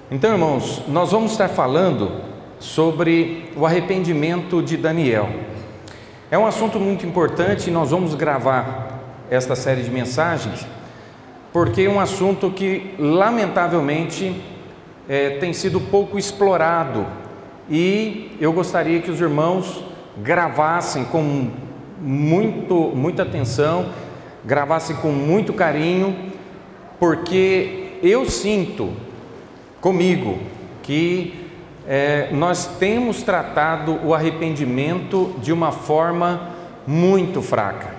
Então, irmãos, nós vamos estar falando sobre o arrependimento de Daniel. É um assunto muito importante e nós vamos gravar esta série de mensagens, porque é um assunto que, lamentavelmente, tem sido pouco explorado, e eu gostaria que os irmãos gravassem com muita atenção, gravassem com muito carinho, porque eu sinto comigo que nós temos tratado o arrependimento de uma forma muito fraca,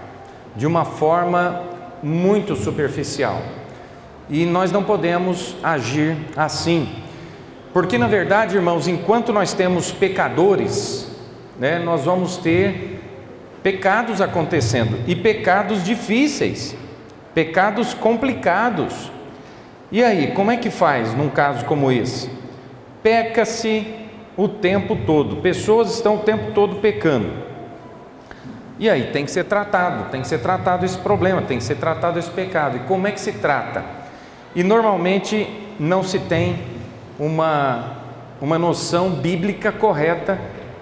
de uma forma muito superficial, e nós não podemos agir assim, porque na verdade, irmãos, enquanto nós temos pecadores, nós vamos ter pecados acontecendo, e pecados difíceis, pecados complicados. E aí, como é que faz num caso como esse? Peca-se o tempo todo, pessoas estão o tempo todo pecando. E aí tem que ser tratado esse problema, tem que ser tratado esse pecado. E como é que se trata? E normalmente não se tem uma noção bíblica correta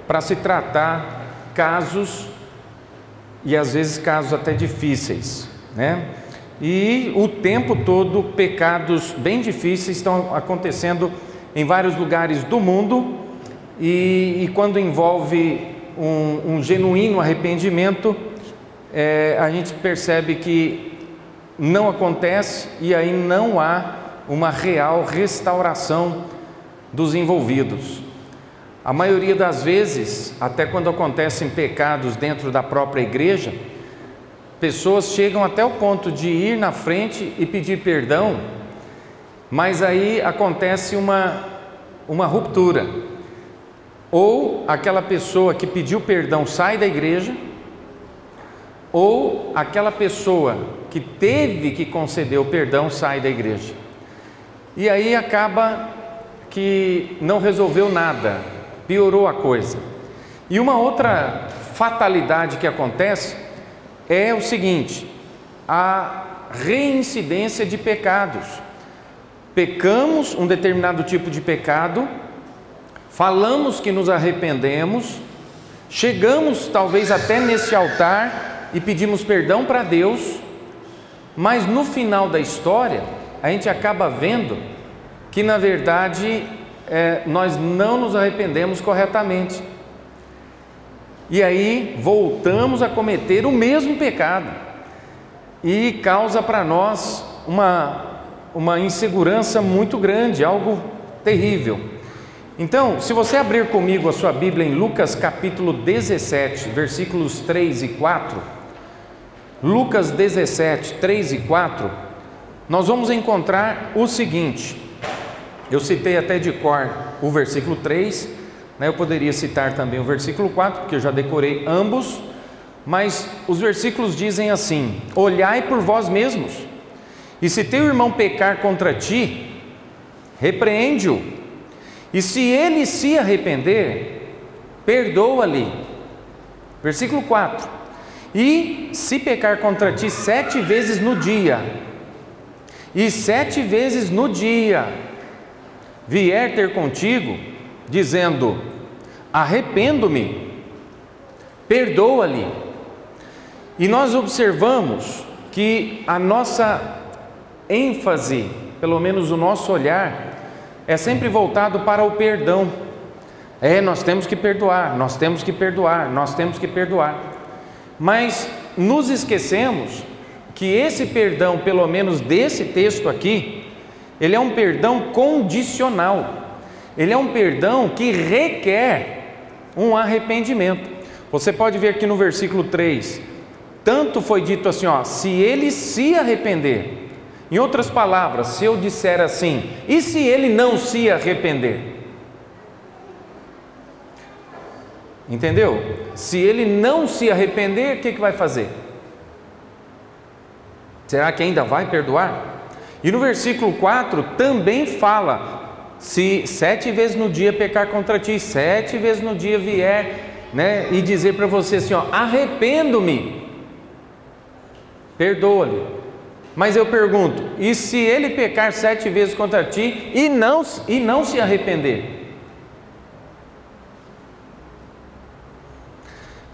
para se tratar casos, e às vezes casos até difíceis, E o tempo todo pecados bem difíceis estão acontecendo em vários lugares do mundo, e quando envolve um genuíno arrependimento, a gente percebe que não acontece, e aí não há uma real restauração dos envolvidos. A maioria das vezes, até quando acontecem pecados dentro da própria igreja, pessoas chegam até o ponto de ir na frente e pedir perdão, mas aí acontece uma ruptura. Ou aquela pessoa que pediu perdão sai da igreja, ou aquela pessoa que teve que conceder o perdão sai da igreja. E aí acaba que não resolveu nada, piorou a coisa. E uma outra fatalidade que acontece é o seguinte: a reincidência de pecados. Pecamos um determinado tipo de pecado, falamos que nos arrependemos, chegamos talvez até nesse altar e pedimos perdão para Deus, mas no final da história a gente acaba vendo que na verdade nós não nos arrependemos corretamente. E aí voltamos a cometer o mesmo pecado, e causa para nós uma insegurança muito grande, algo terrível. Então, se você abrir comigo a sua Bíblia em Lucas capítulo 17, versículos 3 e 4, Lucas 17, 3 e 4, nós vamos encontrar o seguinte. Eu citei até de cor o versículo 3, eu poderia citar também o versículo 4, porque eu já decorei ambos, mas os versículos dizem assim: olhai por vós mesmos, e se teu irmão pecar contra ti, repreende-o, e se ele se arrepender, perdoa-lhe. Versículo 4: e se pecar contra ti 7 vezes no dia, e 7 vezes no dia vier ter contigo, dizendo: arrependo-me, perdoa-lhe. E nós observamos que a nossa ênfase, pelo menos o nosso olhar, é sempre voltado para o perdão. Nós temos que perdoar, nós temos que perdoar, nós temos que perdoar. Mas nos esquecemos que esse perdão, pelo menos desse texto aqui, ele é um perdão condicional. Ele é um perdão que requer um arrependimento. Você pode ver aqui no versículo 3, tanto foi dito assim, se ele se arrepender. Em outras palavras, se eu disser assim, e se ele não se arrepender? Entendeu? Se ele não se arrepender, o que vai fazer? Será que ainda vai perdoar? E no versículo 4 também fala: se 7 vezes no dia pecar contra ti, 7 vezes no dia vier, e dizer para você assim, arrependo-me, perdoa-lhe. Mas eu pergunto, e se ele pecar 7 vezes contra ti e não se arrepender?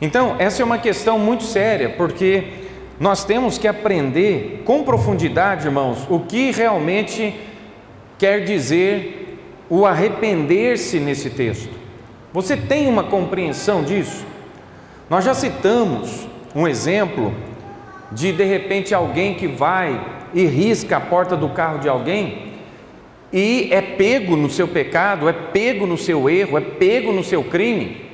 Então, essa é uma questão muito séria, porque nós temos que aprender com profundidade, irmãos, o que realmente quer dizer o arrepender-se nesse texto. Você tem uma compreensão disso? Nós já citamos um exemplo de repente alguém que vai e risca a porta do carro de alguém e é pego no seu pecado, é pego no seu erro, é pego no seu crime,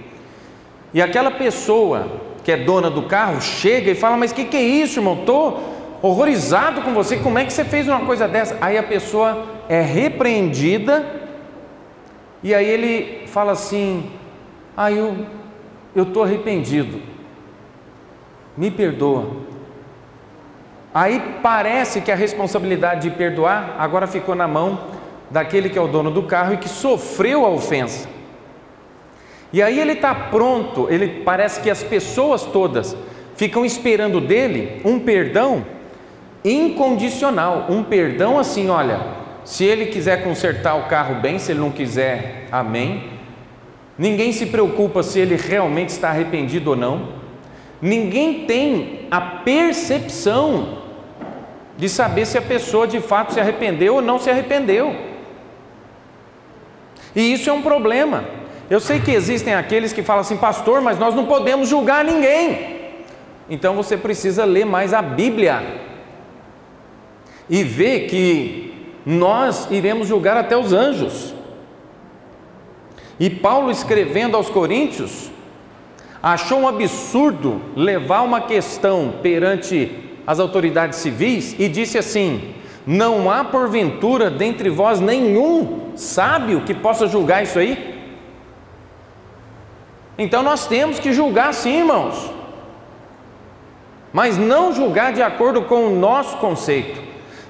e aquela pessoa que é dona do carro chega e fala: mas que é isso, irmão? Estou horrorizado com você, como é que você fez uma coisa dessa? Aí a pessoa é repreendida e aí ele fala assim: eu estou arrependido, me perdoa. Aí parece que a responsabilidade de perdoar agora ficou na mão daquele que é o dono do carro e que sofreu a ofensa. E aí ele está pronto, parece que as pessoas todas ficam esperando dele um perdão incondicional, um perdão assim: olha, se ele quiser consertar o carro bem, se ele não quiser, amém. Ninguém se preocupa se ele realmente está arrependido ou não. Ninguém tem a percepção de saber se a pessoa de fato se arrependeu ou não se arrependeu. E isso é um problema. Eu sei que existem aqueles que falam assim: pastor, mas nós não podemos julgar ninguém. Então você precisa ler mais a Bíblia e ver que nós iremos julgar até os anjos. E Paulo, escrevendo aos Coríntios, achou um absurdo levar uma questão perante as autoridades civis e disse assim: não há porventura dentre vós nenhum sábio que possa julgar isso aí? Então nós temos que julgar sim, irmãos, mas não julgar de acordo com o nosso conceito,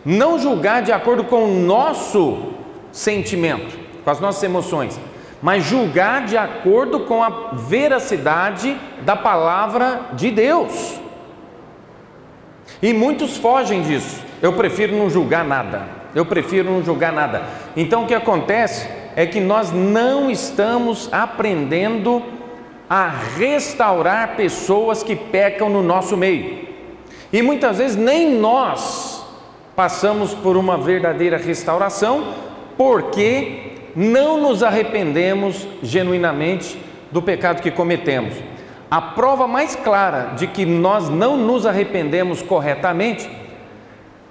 não julgar de acordo com o nosso sentimento, com as nossas emoções, mas julgar de acordo com a veracidade da palavra de Deus. E muitos fogem disso: eu prefiro não julgar nada, eu prefiro não julgar nada. Então o que acontece é que nós não estamos aprendendo a restaurar pessoas que pecam no nosso meio, e muitas vezes nem nós passamos por uma verdadeira restauração, porque não nos arrependemos genuinamente do pecado que cometemos. A prova mais clara de que nós não nos arrependemos corretamente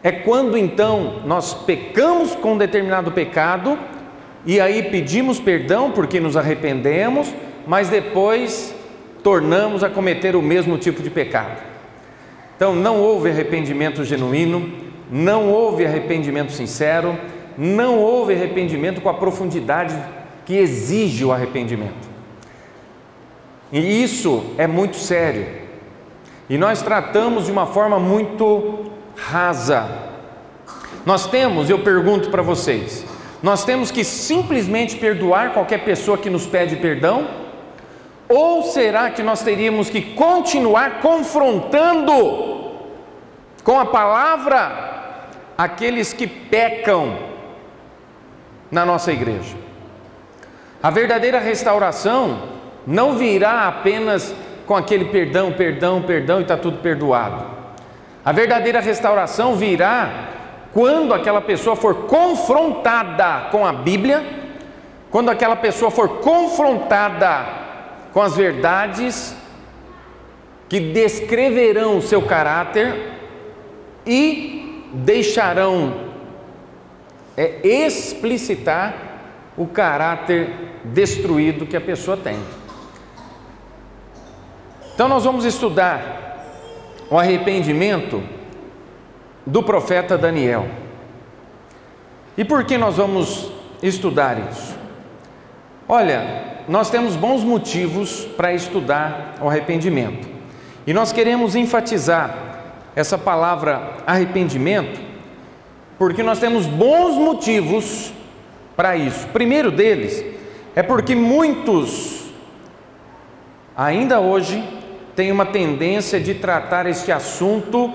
é quando então nós pecamos com um determinado pecado e aí pedimos perdão porque nos arrependemos, mas depois tornamos a cometer o mesmo tipo de pecado. Então não houve arrependimento genuíno, não houve arrependimento sincero, não houve arrependimento com a profundidade que exige o arrependimento. E isso é muito sério, e nós tratamos de uma forma muito rasa. Nós temos, eu pergunto para vocês, nós temos que simplesmente perdoar qualquer pessoa que nos pede perdão? Ou será que nós teríamos que continuar confrontando com a palavra aqueles que pecam na nossa igreja? A verdadeira restauração não virá apenas com aquele perdão e está tudo perdoado. A verdadeira restauração virá quando aquela pessoa for confrontada com a Bíblia, quando aquela pessoa for confrontada com as verdades que descreverão o seu caráter e deixarão explicitar o caráter destruído que a pessoa tem. Então nós vamos estudar o arrependimento do profeta Daniel. E por que nós vamos estudar isso? Olha, nós temos bons motivos para estudar o arrependimento, e nós queremos enfatizar essa palavra arrependimento, porque nós temos bons motivos para isso. O primeiro deles é porque muitos, ainda hoje, têm uma tendência de tratar este assunto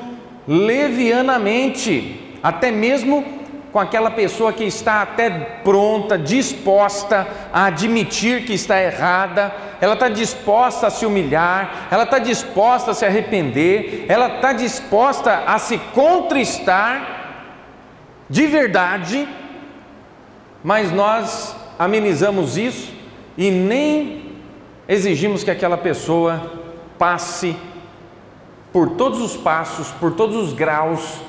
levianamente, até mesmo com aquela pessoa que está até pronta, disposta a admitir que está errada, ela está disposta a se humilhar, ela está disposta a se arrepender, ela está disposta a se contristar de verdade, mas nós amenizamos isso e nem exigimos que aquela pessoa passe por todos os passos, por todos os graus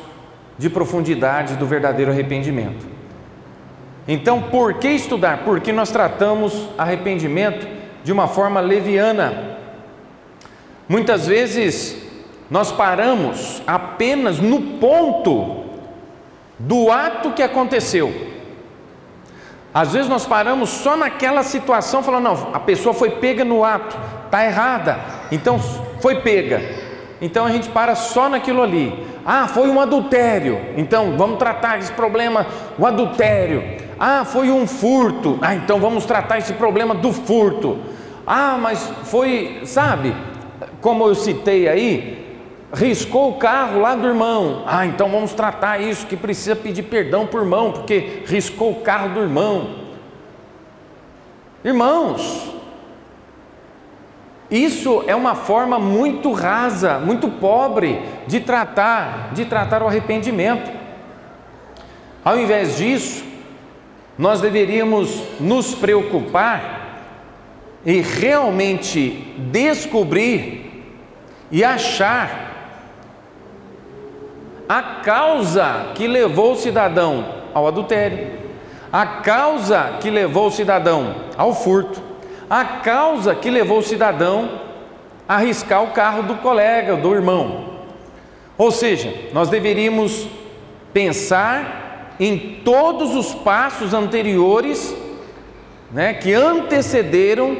de profundidade do verdadeiro arrependimento. Então, por que estudar? Porque nós tratamos arrependimento de uma forma leviana. Muitas vezes nós paramos apenas no ponto do ato que aconteceu. Às vezes nós paramos só naquela situação, falando, não, a pessoa foi pega no ato, está errada, então foi pega. Então a gente para só naquilo ali. Ah, foi um adultério, então vamos tratar esse problema, o adultério. Ah, foi um furto, então vamos tratar esse problema do furto. Ah, mas foi, sabe, como eu citei aí, riscou o carro lá do irmão. Ah, então vamos tratar isso, que precisa pedir perdão para o irmão, porque riscou o carro do irmão. Irmãos, isso é uma forma muito rasa, muito pobre de tratar o arrependimento. Ao invés disso, nós deveríamos nos preocupar e realmente descobrir e achar a causa que levou o cidadão ao adultério, a causa que levou o cidadão ao furto, a causa que levou o cidadão a riscar o carro do colega, do irmão. Ou seja, nós deveríamos pensar em todos os passos anteriores, que antecederam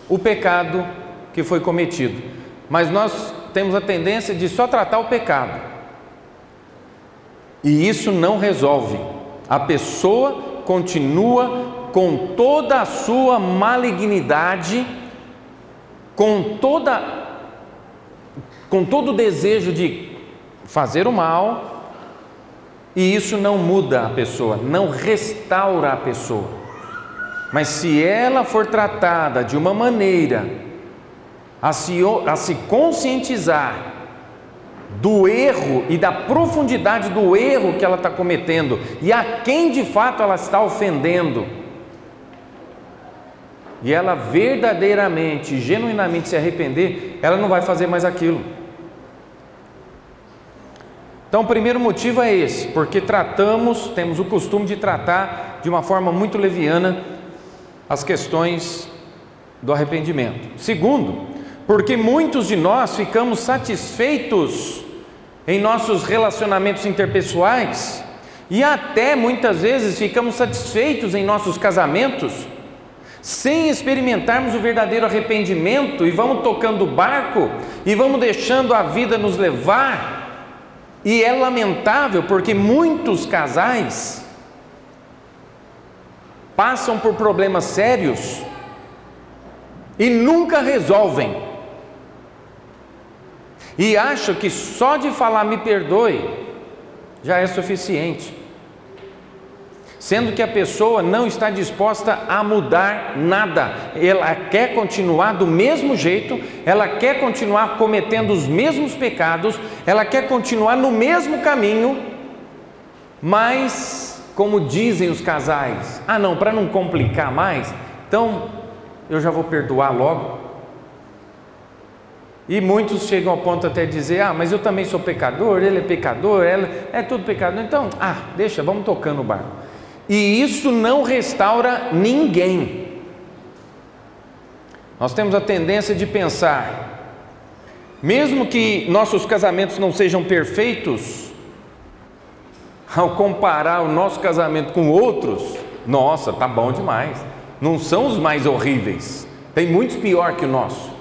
o pecado que foi cometido. Mas nós temos a tendência de só tratar o pecado, e isso não resolve. A pessoa continua com toda a sua malignidade, com todo o desejo de fazer o mal, e isso não muda a pessoa, não restaura a pessoa. Mas se ela for tratada de uma maneira a se conscientizar do erro e da profundidade do erro que ela está cometendo e a quem de fato ela está ofendendo, e ela verdadeiramente, genuinamente se arrepender, ela não vai fazer mais aquilo. Então o primeiro motivo é esse, porque temos o costume de tratar de uma forma muito leviana as questões do arrependimento. Segundo, porque muitos de nós ficamos satisfeitos em nossos relacionamentos interpessoais e até muitas vezes ficamos satisfeitos em nossos casamentos sem experimentarmos o verdadeiro arrependimento, e vamos tocando o barco e vamos deixando a vida nos levar. E é lamentável porque muitos casais passam por problemas sérios e nunca resolvem, e acham que só de falar me perdoe já é suficiente, sendo que a pessoa não está disposta a mudar nada. Ela quer continuar do mesmo jeito, ela quer continuar cometendo os mesmos pecados, ela quer continuar no mesmo caminho, mas como dizem os casais, não, para não complicar mais, então eu já vou perdoar logo. E muitos chegam ao ponto até de dizer, mas eu também sou pecador, ele é pecador, ela é tudo pecador, então, deixa, vamos tocando o barco. E isso não restaura ninguém. Nós temos a tendência de pensar, mesmo que nossos casamentos não sejam perfeitos, ao comparar o nosso casamento com outros, nossa, tá bom demais, não são os mais horríveis, tem muitos pior que o nosso.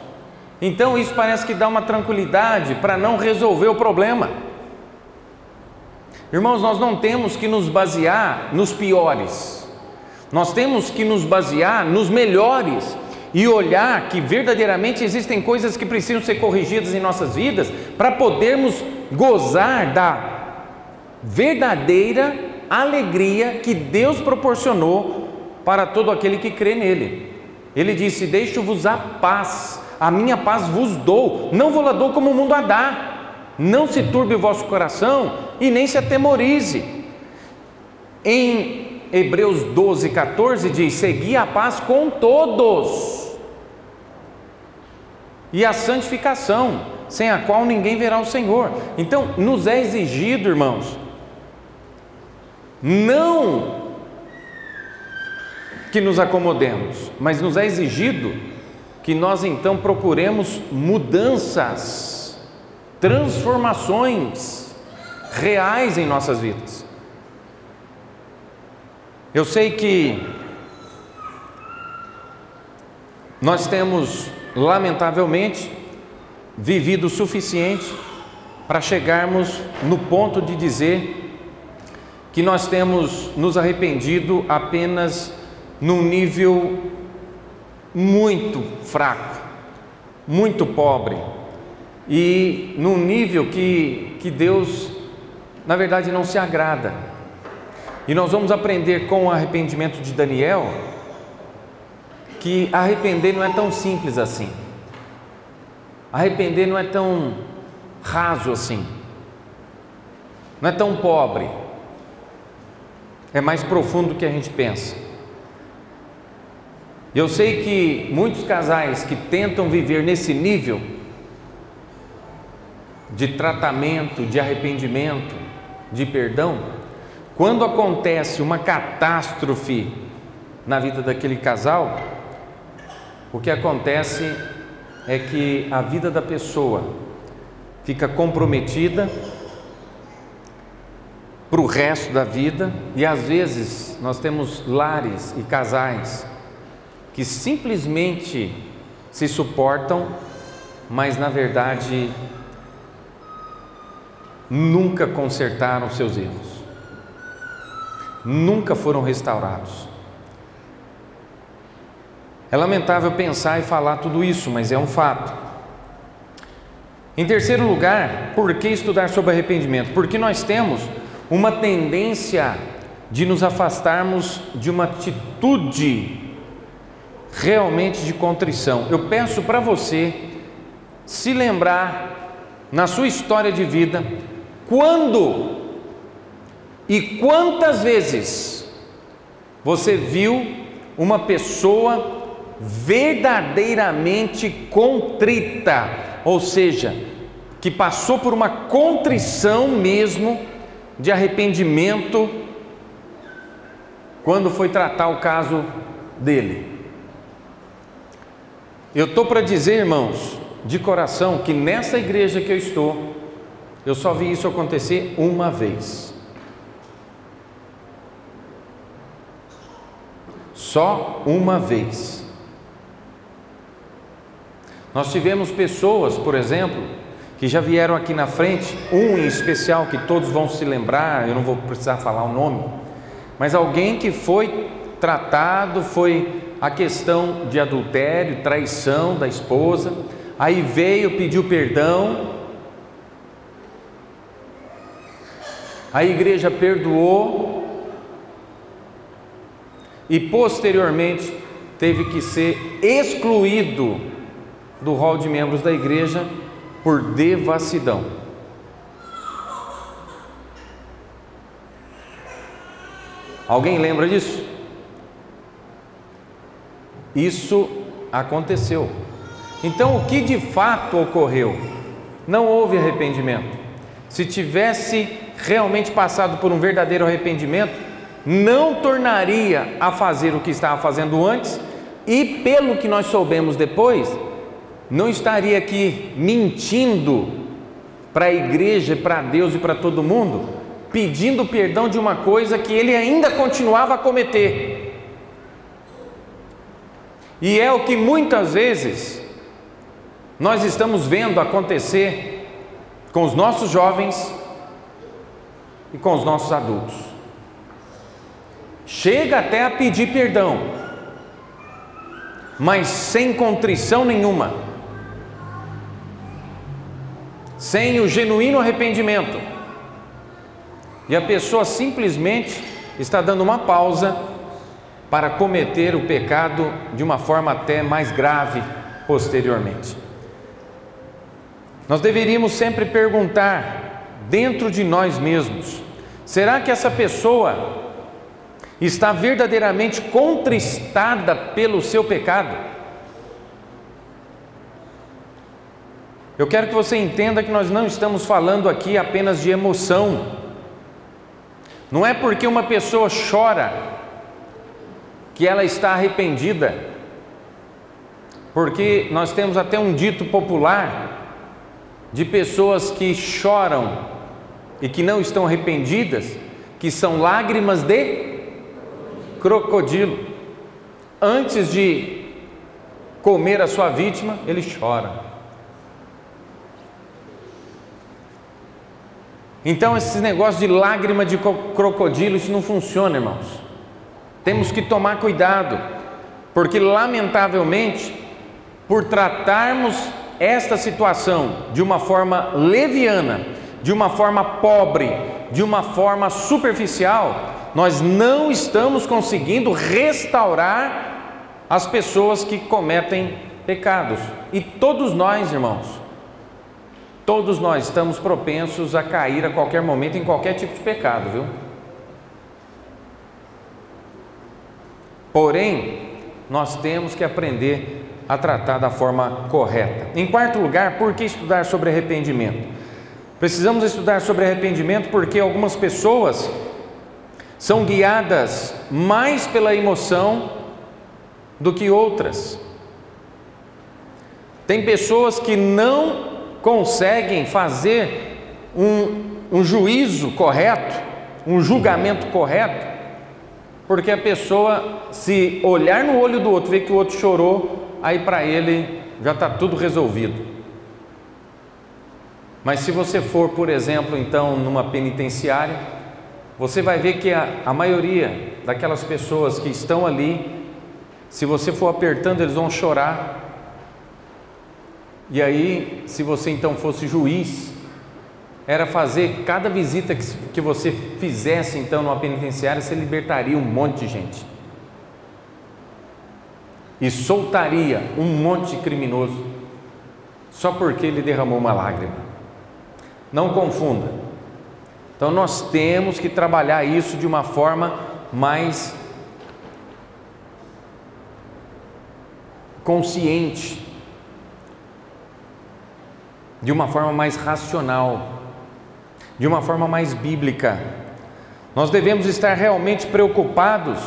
Então isso parece que dá uma tranquilidade para não resolver o problema. Irmãos, nós não temos que nos basear nos piores, nós temos que nos basear nos melhores e olhar que verdadeiramente existem coisas que precisam ser corrigidas em nossas vidas para podermos gozar da verdadeira alegria que Deus proporcionou para todo aquele que crê nele. Ele disse: deixo-vos a paz, a minha paz vos dou, não vou lá dou como o mundo a dá. Não se turbe o vosso coração e nem se atemorize. Em Hebreus 12:14 diz: segui a paz com todos e a santificação, sem a qual ninguém verá o Senhor. Então nos é exigido, irmãos, não que nos acomodemos, mas nos é exigido que nós então procuremos mudanças, transformações reais em nossas vidas. Eu sei que nós temos, lamentavelmente, vivido o suficiente para chegarmos no ponto de dizer que nós temos nos arrependido apenas num nível muito fraco, muito pobre, e num nível que Deus, na verdade, não se agrada. E nós vamos aprender com o arrependimento de Daniel que arrepender não é tão simples assim. Arrepender não é tão raso assim, não é tão pobre, é mais profundo do que a gente pensa. Eu sei que muitos casais que tentam viver nesse nível de tratamento, de arrependimento, de perdão, quando acontece uma catástrofe na vida daquele casal, o que acontece é que a vida da pessoa fica comprometida para o resto da vida, e às vezes nós temos lares e casais que simplesmente se suportam, mas na verdade nunca consertaram seus erros, nunca foram restaurados. É lamentável pensar e falar tudo isso, mas é um fato. Em terceiro lugar, por que estudar sobre arrependimento? Porque nós temos uma tendência de nos afastarmos de uma atitude realmente de contrição. Eu peço para você se lembrar na sua história de vida, quando e quantas vezes você viu uma pessoa verdadeiramente contrita, ou seja, que passou por uma contrição mesmo, de arrependimento, quando foi tratar o caso dele. Eu estou para dizer, irmãos, de coração, que nessa igreja que eu estou, eu só vi isso acontecer uma vez. Só uma vez. Nós tivemos pessoas, por exemplo, que já vieram aqui na frente, um em especial que todos vão se lembrar, eu não vou precisar falar o nome, mas alguém que foi tratado, foi a questão de adultério, traição da esposa, aí veio, pediu perdão, a igreja perdoou e posteriormente teve que ser excluído do rol de membros da igreja por devassidão. Alguém lembra disso? Isso aconteceu. Então, o que de fato ocorreu? Não houve arrependimento. Se tivesse realmente passado por um verdadeiro arrependimento, não tornaria a fazer o que estava fazendo antes, e pelo que nós soubemos depois, não estaria aqui mentindo para a igreja, para Deus e para todo mundo, pedindo perdão de uma coisa que ele ainda continuava a cometer. E é o que muitas vezes nós estamos vendo acontecer com os nossos jovens e com os nossos adultos. Chega até a pedir perdão, mas sem contrição nenhuma. sem o genuíno arrependimento. E a pessoa simplesmente está dando uma pausa para cometer o pecado de uma forma até mais grave posteriormente. Nós deveríamos sempre perguntar dentro de nós mesmos: será que essa pessoa está verdadeiramente contristada pelo seu pecado? Eu quero que você entenda que nós não estamos falando aqui apenas de emoção. Não é porque uma pessoa chora que ela está arrependida, porque nós temos até um dito popular de pessoas que choram e que não estão arrependidas, que são lágrimas de crocodilo. Antes de comer a sua vítima, ele chora. Então esse negócio de lágrima de crocodilo, isso não funciona, irmãos. Temos que tomar cuidado, porque lamentavelmente, por tratarmos esta situação de uma forma leviana, de uma forma pobre, de uma forma superficial, nós não estamos conseguindo restaurar as pessoas que cometem pecados. E todos nós, irmãos, todos nós estamos propensos a cair a qualquer momento em qualquer tipo de pecado, viu? Porém, nós temos que aprender a tratar da forma correta. Em quarto lugar, por que estudar sobre arrependimento? Precisamos estudar sobre arrependimento porque algumas pessoas são guiadas mais pela emoção do que outras. Tem pessoas que não conseguem fazer um juízo correto, um julgamento correto, porque a pessoa, se olhar no olho do outro, ver que o outro chorou, aí para ele já está tudo resolvido. Mas se você for, por exemplo, então numa penitenciária, você vai ver que a maioria daquelas pessoas que estão ali, se você for apertando, eles vão chorar. E aí, se você então fosse juiz, era fazer cada visita que você fizesse então numa penitenciária, você libertaria um monte de gente e soltaria um monte de criminoso só porque ele derramou uma lágrima. Não confunda. Então nós temos que trabalhar isso de uma forma mais consciente, de uma forma mais racional, de uma forma mais bíblica. Nós devemos estar realmente preocupados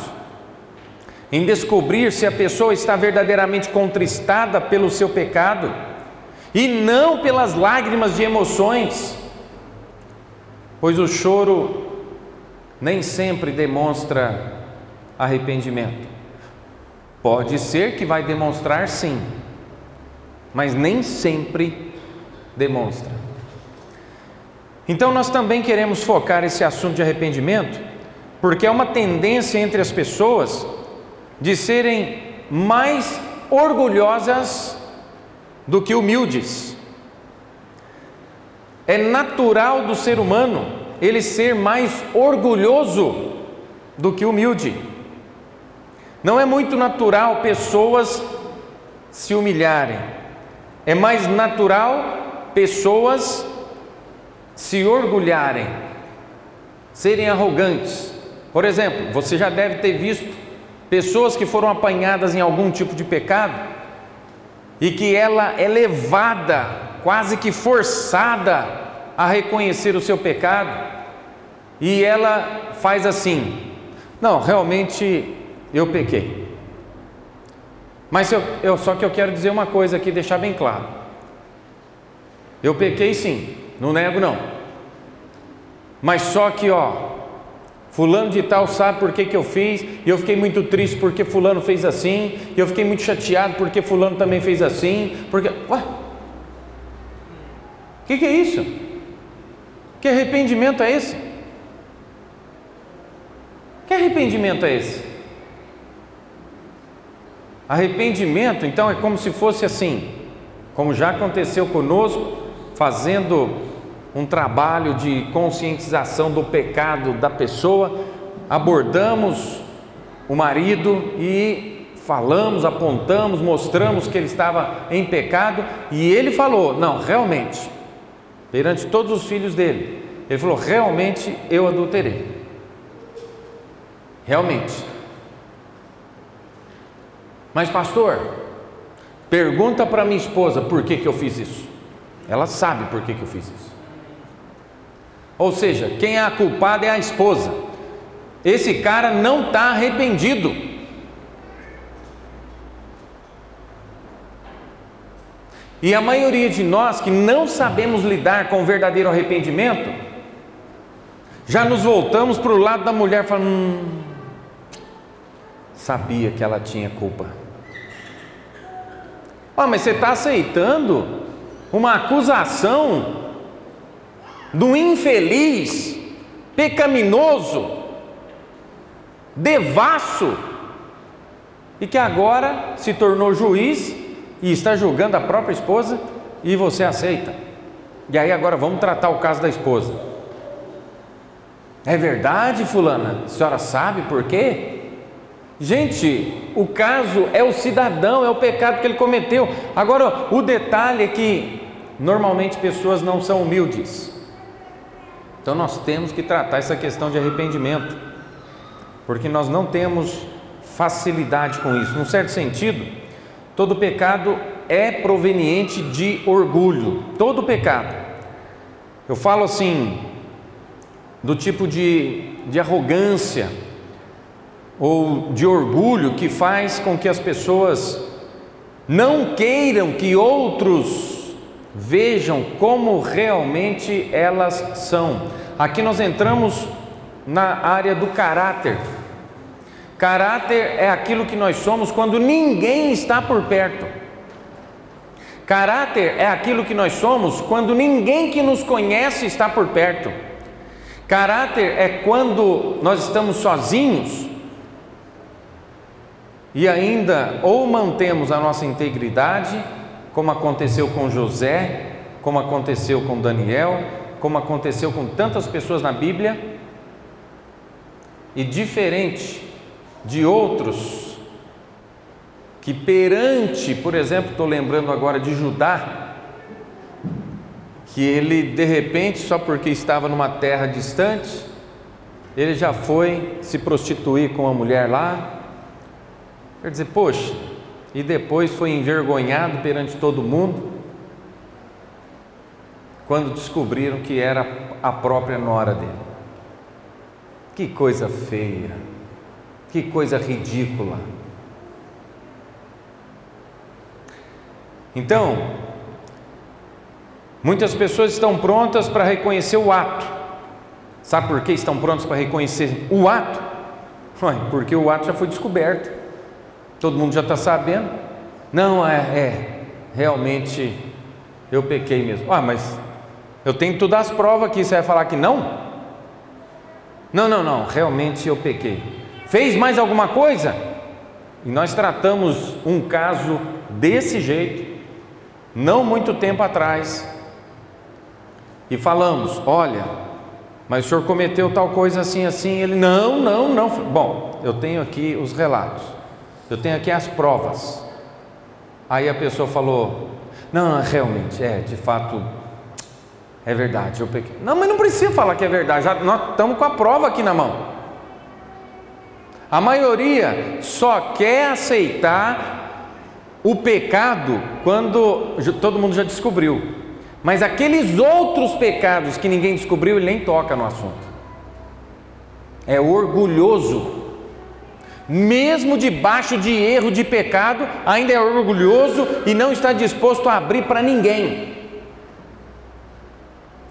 em descobrir se a pessoa está verdadeiramente contristada pelo seu pecado e não pelas lágrimas de emoções, pois o choro nem sempre demonstra arrependimento. Pode ser que vai demonstrar sim, mas nem sempre demonstra. Então nós também queremos focar esse assunto de arrependimento, porque é uma tendência entre as pessoas de serem mais orgulhosas do que humildes. É natural do ser humano ele ser mais orgulhoso do que humilde. Não é muito natural pessoas se humilharem. É mais natural pessoas se orgulharem, serem arrogantes. Por exemplo, você já deve ter visto pessoas que foram apanhadas em algum tipo de pecado e que ela é levada, quase que forçada a reconhecer o seu pecado, e ela faz assim: não, realmente eu pequei. Mas só que eu quero dizer uma coisa aqui, deixar bem claro: eu pequei sim, não nego não, mas só que fulano de tal sabe por que eu fiz, e eu fiquei muito triste porque fulano fez assim, e eu fiquei muito chateado porque fulano também fez assim, porque... Ué? Que é isso? Que arrependimento é esse? Que arrependimento é esse? Arrependimento, então, é como se fosse assim, como já aconteceu conosco, fazendo um trabalho de conscientização do pecado da pessoa, abordamos o marido e falamos, apontamos, mostramos que ele estava em pecado, e ele falou: não, realmente, perante todos os filhos dele, ele falou: realmente eu adulterei, realmente. Mas pastor, pergunta para minha esposa por que eu fiz isso. Ela sabe por que eu fiz isso. Ou seja, quem é a culpada é a esposa. Esse cara não está arrependido. E a maioria de nós que não sabemos lidar com o verdadeiro arrependimento, já nos voltamos para o lado da mulher falando: sabia que ela tinha culpa. Mas você está aceitando uma acusação do infeliz, pecaminoso, devasso, e que agora se tornou juiz e está julgando a própria esposa, e você aceita. E aí agora vamos tratar o caso da esposa. É verdade, fulana? A senhora sabe por quê? Gente, o caso é o cidadão, é o pecado que ele cometeu. Agora, o detalhe é que normalmente pessoas não são humildes. Então nós temos que tratar essa questão de arrependimento, porque nós não temos facilidade com isso. Num certo sentido, todo pecado é proveniente de orgulho. Todo pecado. Eu falo assim, do tipo de arrogância ou de orgulho que faz com que as pessoas não queiram que outros vejam como realmente elas são. Aqui nós entramos na área do caráter. Caráter é aquilo que nós somos quando ninguém está por perto. Caráter é aquilo que nós somos quando ninguém que nos conhece está por perto. Caráter é quando nós estamos sozinhos e ainda ou mantemos a nossa integridade, como aconteceu com José, como aconteceu com Daniel, como aconteceu com tantas pessoas na Bíblia, e diferente de outros que perante, por exemplo, estou lembrando agora de Judá, que ele de repente, só porque estava numa terra distante, ele já foi se prostituir com uma mulher lá. Quer dizer, poxa, e depois foi envergonhado perante todo mundo, quando descobriram que era a própria nora dele. Que coisa feia, que coisa ridícula. Então, muitas pessoas estão prontas para reconhecer o ato. Sabe por que estão prontas para reconhecer o ato? Porque o ato já foi descoberto. Todo mundo já está sabendo. Não, realmente eu pequei mesmo. Mas eu tenho todas as provas aqui. Você vai falar que não? Não, realmente eu pequei. Fez mais alguma coisa? E nós tratamos um caso desse jeito, não muito tempo atrás, e falamos: olha, mas o senhor cometeu tal coisa assim, assim. Ele: não. Bom, eu tenho aqui os relatos, eu tenho aqui as provas. Aí a pessoa falou: não, realmente, de fato, é verdade, eu pequei. Não, mas não precisa falar que é verdade, nós estamos com a prova aqui na mão. A maioria só quer aceitar o pecado quando todo mundo já descobriu, mas aqueles outros pecados que ninguém descobriu, ele nem toca no assunto. É orgulhoso. Mesmo debaixo de erro, de pecado, ainda é orgulhoso e não está disposto a abrir para ninguém.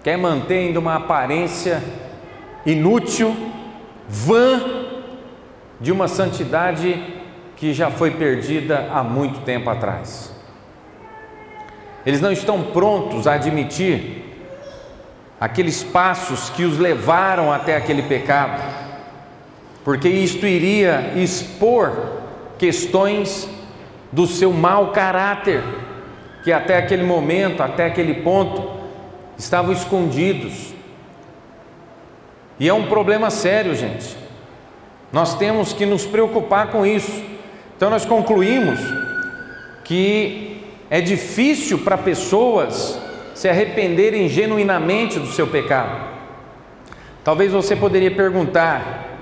Quer manter ainda uma aparência inútil, vã, de uma santidade que já foi perdida há muito tempo atrás. Eles não estão prontos a admitir aqueles passos que os levaram até aquele pecado, porque isto iria expor questões do seu mau caráter, que até aquele momento, até aquele ponto, estavam escondidos. E é um problema sério, gente. Nós temos que nos preocupar com isso. Então nós concluímos que é difícil para pessoas se arrependerem genuinamente do seu pecado. Talvez você poderia perguntar: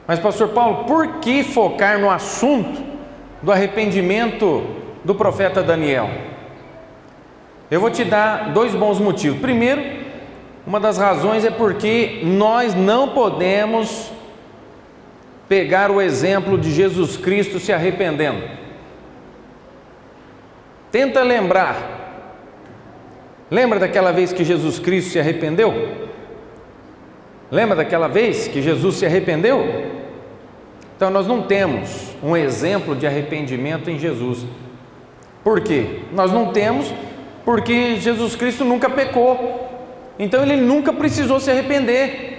mas pastor Paulo, por que focar no assunto do arrependimento do profeta Daniel? Eu vou te dar 2 bons motivos. Primeiro, uma das razões é porque nós não podemos pegar o exemplo de Jesus Cristo se arrependendo. Tenta lembrar. Lembra daquela vez que Jesus Cristo se arrependeu? Lembra daquela vez que Jesus se arrependeu? Então nós não temos um exemplo de arrependimento em Jesus. Por quê? Nós não temos porque Jesus Cristo nunca pecou. Então ele nunca precisou se arrepender.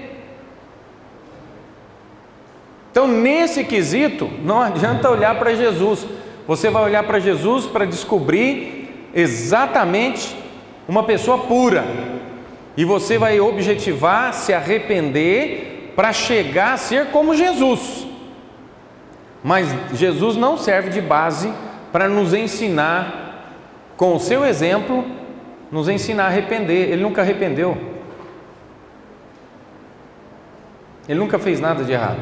Então nesse quesito não adianta olhar para Jesus. Você vai olhar para Jesus para descobrir exatamente uma pessoa pura. E você vai objetivar se arrepender para chegar a ser como Jesus. Mas Jesus não serve de base para nos ensinar, com o seu exemplo, nos ensinar a arrepender. Ele nunca arrependeu. Ele nunca fez nada de errado.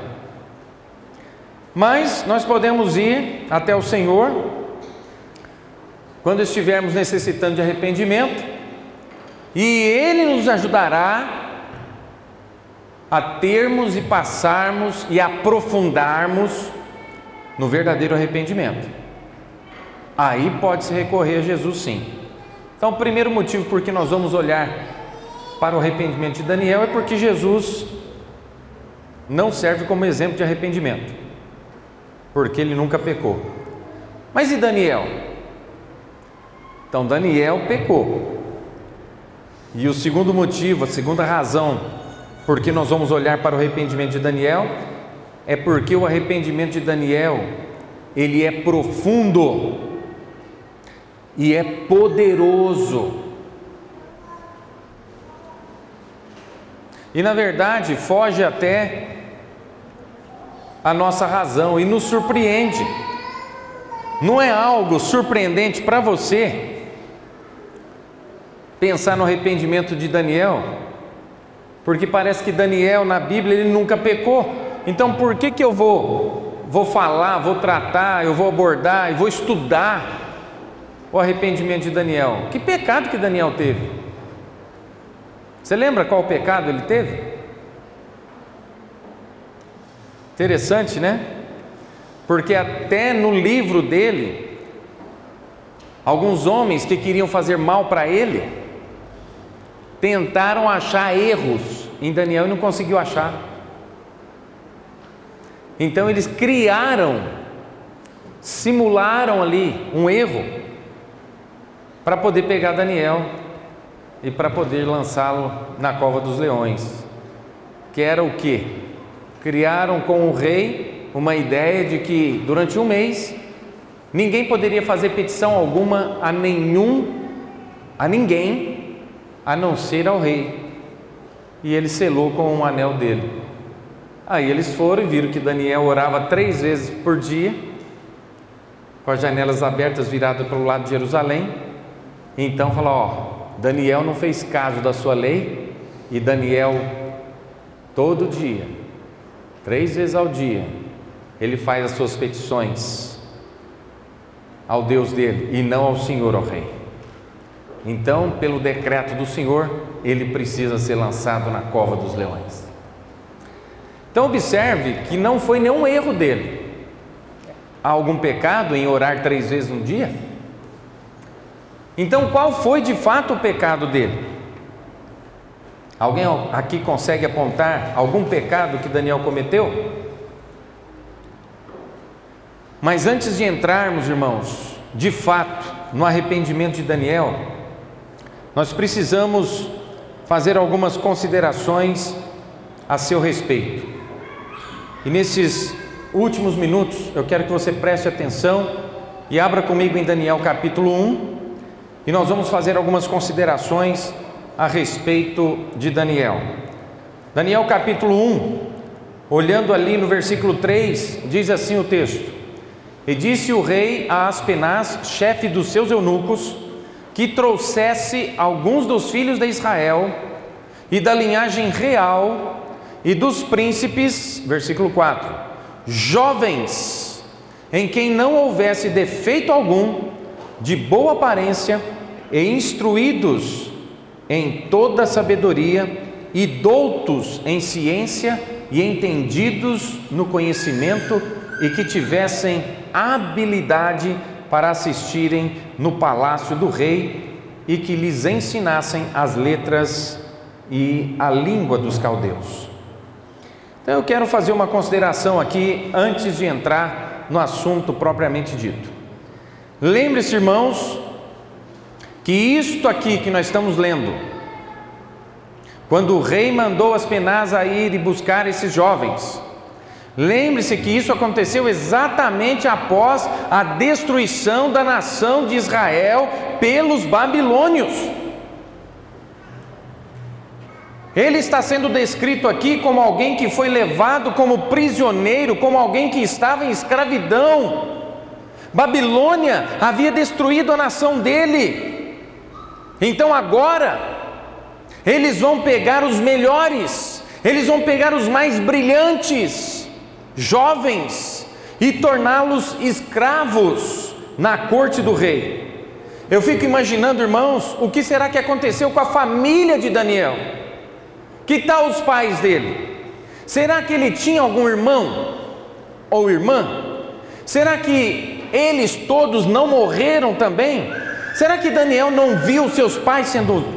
Mas nós podemos ir até o Senhor quando estivermos necessitando de arrependimento, e Ele nos ajudará a termos e passarmos e aprofundarmos no verdadeiro arrependimento. Aí pode-se recorrer a Jesus, sim. Então o primeiro motivo por que nós vamos olhar para o arrependimento de Daniel é porque Jesus não serve como exemplo de arrependimento, porque ele nunca pecou. Mas e Daniel? Então Daniel pecou. E o segundo motivo, a segunda razão por que nós vamos olhar para o arrependimento de Daniel é porque o arrependimento de Daniel, ele é profundo e é poderoso. E na verdade foge até a nossa razão e nos surpreende. Não é algo surpreendente para você pensar no arrependimento de Daniel? Porque parece que Daniel na Bíblia ele nunca pecou. Então por que eu vou falar, vou tratar, eu vou abordar e vou estudar o arrependimento de Daniel? Que pecado que Daniel teve? Você lembra qual pecado ele teve? Interessante, né? Porque até no livro dele, alguns homens que queriam fazer mal para ele tentaram achar erros em Daniel e não conseguiu achar. Então eles simularam ali um erro para poder pegar Daniel e para poder lançá-lo na cova dos leões. Que era o quê? Criaram com o rei uma ideia de que durante um mês ninguém poderia fazer petição alguma a ninguém, a não ser ao rei. E ele selou com um anel dele. Aí eles foram e viram que Daniel orava 3 vezes por dia, com as janelas abertas viradas para o lado de Jerusalém. Então falou: Daniel não fez caso da sua lei. E Daniel todo dia, 3 vezes ao dia, ele faz as suas petições ao Deus dele e não ao Senhor, ao rei. Então, pelo decreto do Senhor, ele precisa ser lançado na cova dos leões. Então observe que não foi nenhum erro dele. Há algum pecado em orar 3 vezes no dia? Então qual foi de fato o pecado dele? Alguém aqui consegue apontar algum pecado que Daniel cometeu? Mas antes de entrarmos, irmãos, de fato, no arrependimento de Daniel, nós precisamos fazer algumas considerações a seu respeito. E nesses últimos minutos, eu quero que você preste atenção e abra comigo em Daniel capítulo 1, e nós vamos fazer algumas considerações a respeito de Daniel. Daniel capítulo 1, olhando ali no versículo 3, diz assim o texto: E disse o rei a Aspenaz, chefe dos seus eunucos, que trouxesse alguns dos filhos de Israel e da linhagem real e dos príncipes, versículo 4, jovens, em quem não houvesse defeito algum, de boa aparência e instruídos em toda sabedoria e doutos em ciência e entendidos no conhecimento, e que tivessem habilidade para assistirem no palácio do rei, e que lhes ensinassem as letras e a língua dos caldeus. Então eu quero fazer uma consideração aqui antes de entrar no assunto propriamente dito. Lembre-se, irmãos, que isto aqui que nós estamos lendo, quando o rei mandou Aspenaz a ir e buscar esses jovens, lembre-se que isso aconteceu exatamente após a destruição da nação de Israel pelos babilônios. Ele está sendo descrito aqui como alguém que foi levado como prisioneiro, como alguém que estava em escravidão. Babilônia havia destruído a nação dele. Então agora eles vão pegar os melhores, eles vão pegar os mais brilhantes, jovens, e torná-los escravos na corte do rei. Eu fico imaginando, irmãos, o que será que aconteceu com a família de Daniel? Que tal os pais dele? Será que ele tinha algum irmão ou irmã? Será que eles todos não morreram também? Será que Daniel não viu seus pais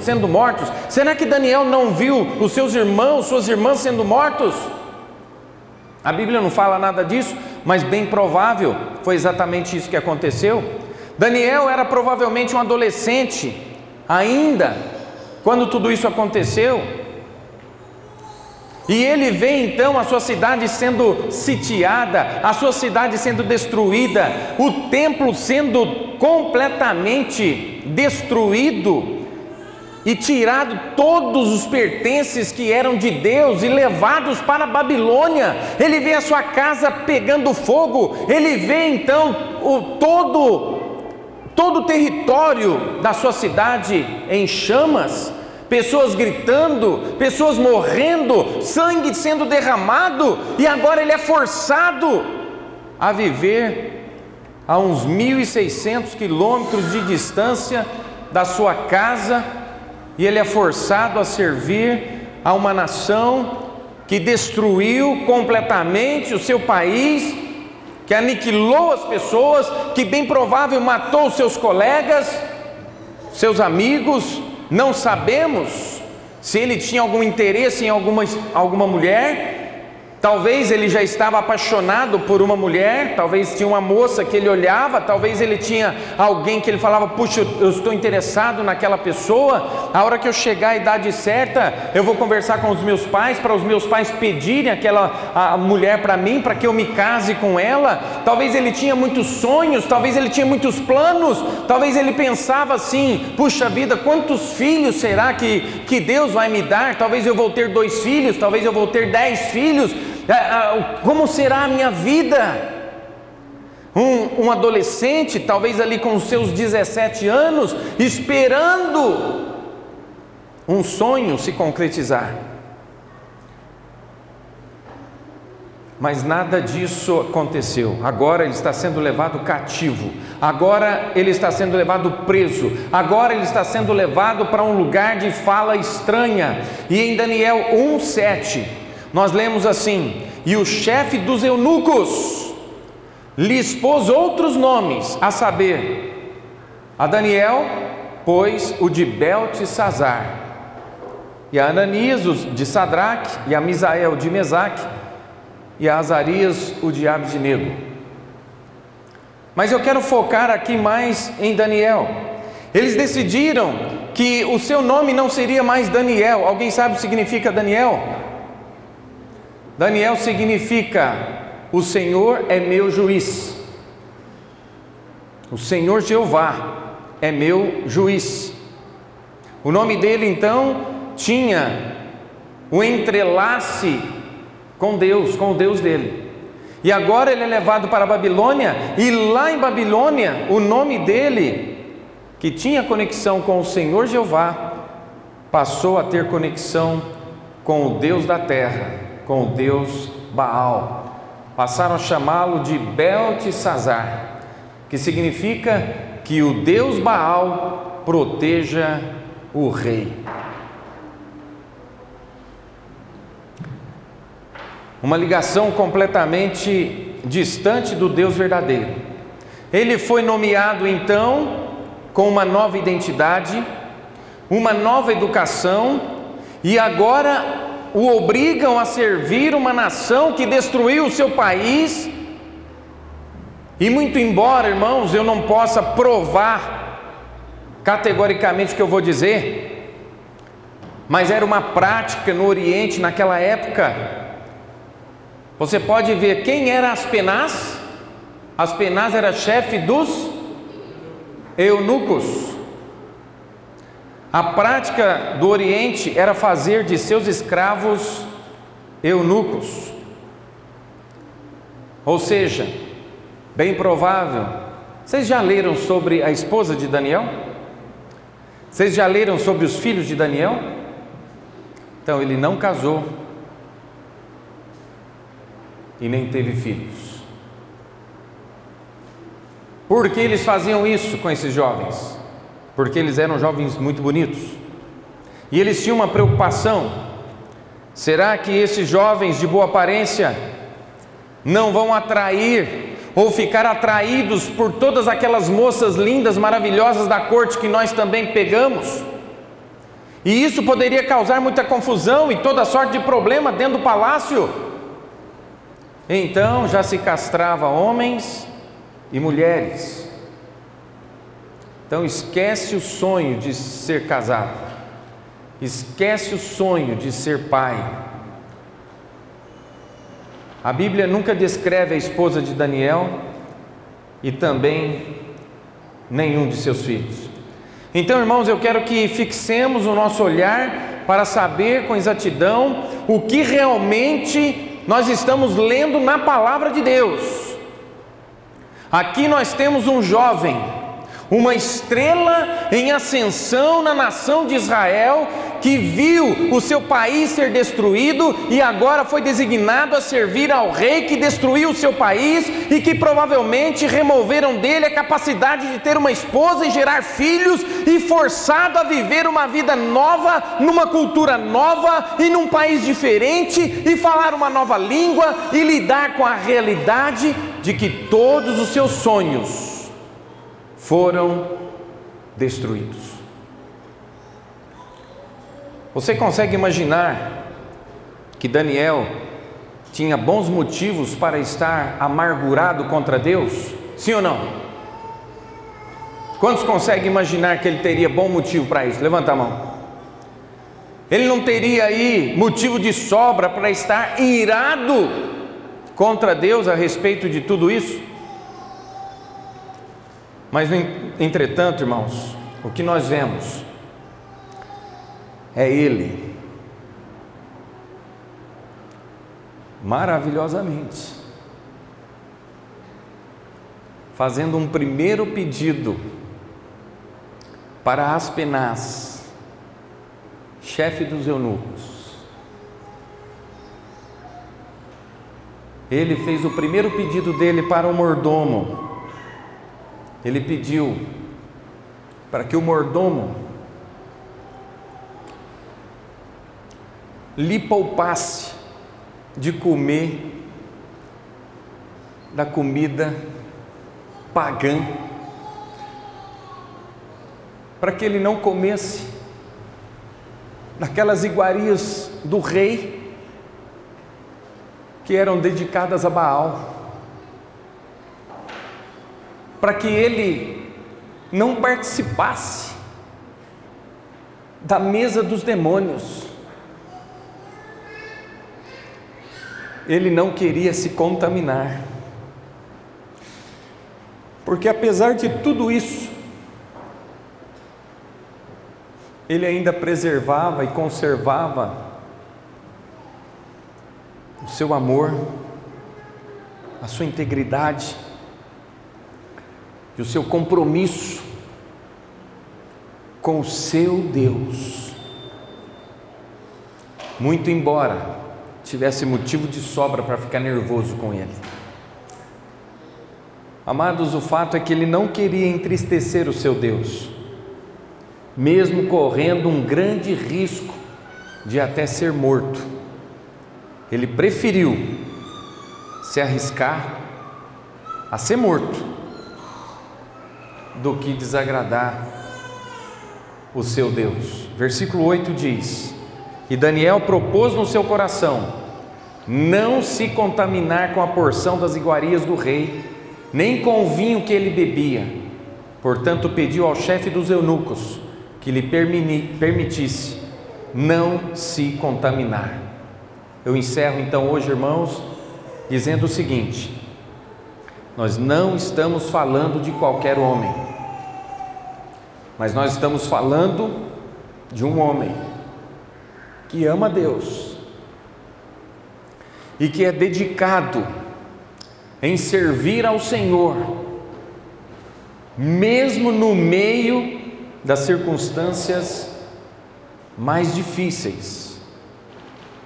sendo mortos? Será que Daniel não viu os seus irmãos, suas irmãs sendo mortos? A Bíblia não fala nada disso, mas bem provável foi exatamente isso que aconteceu. Daniel era provavelmente um adolescente ainda quando tudo isso aconteceu. E ele vê então a sua cidade sendo sitiada, a sua cidade sendo destruída, o templo sendo completamente destruído e tirado todos os pertences que eram de Deus e levados para a Babilônia. Ele vê a sua casa pegando fogo, ele vê então todo o território da sua cidade em chamas, pessoas gritando, pessoas morrendo, sangue sendo derramado, e agora ele é forçado a viver a uns 1.600 quilômetros de distância da sua casa, e ele é forçado a servir a uma nação que destruiu completamente o seu país, que aniquilou as pessoas, que bem provável matou os seus colegas, seus amigos. Não sabemos se ele tinha algum interesse em alguma mulher. Talvez ele já estava apaixonado por uma mulher, talvez tinha uma moça que ele olhava, talvez ele tinha alguém que ele falava: puxa, eu estou interessado naquela pessoa, a hora que eu chegar à idade certa, eu vou conversar com os meus pais, para os meus pais pedirem a mulher para mim, para que eu me case com ela. Talvez ele tinha muitos sonhos, talvez ele tinha muitos planos, talvez ele pensava assim: puxa vida, quantos filhos será que Deus vai me dar? Talvez eu vou ter 2 filhos, talvez eu vou ter 10 filhos. Como será a minha vida? Um adolescente, talvez ali com os seus 17 anos, esperando um sonho se concretizar. Mas nada disso aconteceu. Agora ele está sendo levado cativo, agora ele está sendo levado preso, agora ele está sendo levado para um lugar de fala estranha. E em Daniel 1:7 nós lemos assim: e o chefe dos eunucos lhes pôs outros nomes, a saber, a Daniel pôs o de Beltesazar, e a Ananias o de Sadraque, e a Misael de Mesaque, e a Azarias o de Abdenego. Mas eu quero focar aqui mais em Daniel. Eles decidiram que o seu nome não seria mais Daniel. Alguém sabe o que significa Daniel? Daniel significa: o Senhor é meu juiz. O Senhor Jeová é meu juiz. O nome dele então tinha o entrelace com Deus, com o Deus dele. E agora ele é levado para a Babilônia, e lá em Babilônia, o nome dele, que tinha conexão com o Senhor Jeová, passou a ter conexão com o Deus da terra, com o Deus Baal. Passaram a chamá-lo de Beltesazar, que significa que o Deus Baal proteja o rei. Uma ligação completamente distante do Deus verdadeiro. Ele foi nomeado então com uma nova identidade, uma nova educação, e agora o obrigam a servir uma nação que destruiu o seu país. E muito embora, irmãos, eu não possa provar categoricamente o que eu vou dizer, mas era uma prática no Oriente naquela época. Você pode ver quem era Aspenaz. Aspenaz era chefe dos eunucos. A prática do Oriente era fazer de seus escravos eunucos. Ou seja, bem provável. Vocês já leram sobre a esposa de Daniel? Vocês já leram sobre os filhos de Daniel? Então, ele não casou e nem teve filhos. Por que eles faziam isso com esses jovens? Porque eles eram jovens muito bonitos, e eles tinham uma preocupação: será que esses jovens de boa aparência não vão atrair ou ficar atraídos por todas aquelas moças lindas, maravilhosas da corte que nós também pegamos? E isso poderia causar muita confusão e toda sorte de problema dentro do palácio. Então já se castrava homens e mulheres. Então esquece o sonho de ser casado, esquece o sonho de ser pai. A Bíblia nunca descreve a esposa de Daniel e também nenhum de seus filhos. Então, irmãos, eu quero que fixemos o nosso olhar para saber com exatidão o que realmente nós estamos lendo na palavra de Deus. Aqui nós temos um jovem, uma estrela em ascensão na nação de Israel, que viu o seu país ser destruído e agora foi designado a servir ao rei que destruiu o seu país, e que provavelmente removeram dele a capacidade de ter uma esposa e gerar filhos, e forçado a viver uma vida nova, numa cultura nova e num país diferente, e falar uma nova língua e lidar com a realidade de que todos os seus sonhos foram destruídos. Você consegue imaginar que Daniel tinha bons motivos para estar amargurado contra Deus? Sim ou não? Quantos conseguem imaginar que ele teria bom motivo para isso? Levanta a mão. Ele não teria aí motivo de sobra para estar irado contra Deus a respeito de tudo isso? Mas, entretanto, irmãos, o que nós vemos é ele maravilhosamente fazendo um primeiro pedido para Aspenaz, chefe dos eunucos. Ele fez o primeiro pedido dele para o mordomo. Ele pediu para que o mordomo lhe poupasse de comer da comida pagã, para que ele não comesse daquelas iguarias do rei que eram dedicadas a Baal, para que ele não participasse da mesa dos demônios. Ele não queria se contaminar, porque apesar de tudo isso, ele ainda preservava e conservava o seu amor, a sua integridade e o seu compromisso com o seu Deus. Muito embora tivesse motivo de sobra para ficar nervoso com ele. Amados, o fato é que ele não queria entristecer o seu Deus, mesmo correndo um grande risco de até ser morto. Ele preferiu se arriscar a ser morto do que desagradar o seu Deus. Versículo 8 diz: e Daniel propôs no seu coração não se contaminar com a porção das iguarias do rei, nem com o vinho que ele bebia. Portanto, pediu ao chefe dos eunucos que lhe permitisse não se contaminar. Eu encerro então hoje, irmãos, dizendo o seguinte: nós não estamos falando de qualquer homem, mas nós estamos falando de um homem que ama Deus e que é dedicado em servir ao Senhor, mesmo no meio das circunstâncias mais difíceis,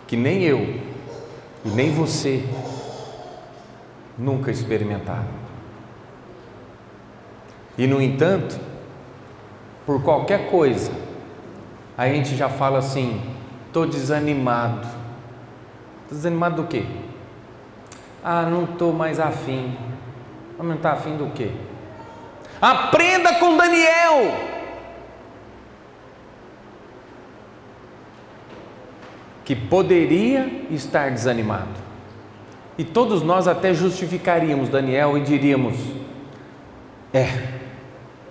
que nem eu e nem você nunca experimentaram. E no entanto, por qualquer coisa, a gente já fala assim: estou desanimado. Desanimado do quê? Ah, não estou mais afim. Não está afim do quê? Aprenda com Daniel. Que poderia estar desanimado. E todos nós até justificaríamos Daniel e diríamos: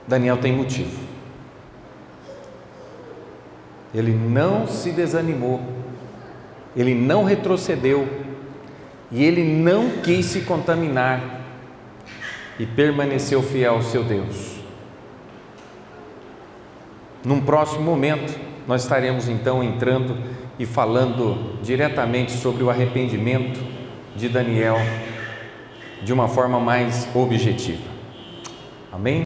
Daniel tem motivo. Ele não se desanimou, ele não retrocedeu, e ele não quis se contaminar, e permaneceu fiel ao seu Deus. Num próximo momento, nós estaremos então entrando e falando diretamente sobre o arrependimento de Daniel, de uma forma mais objetiva. Amém?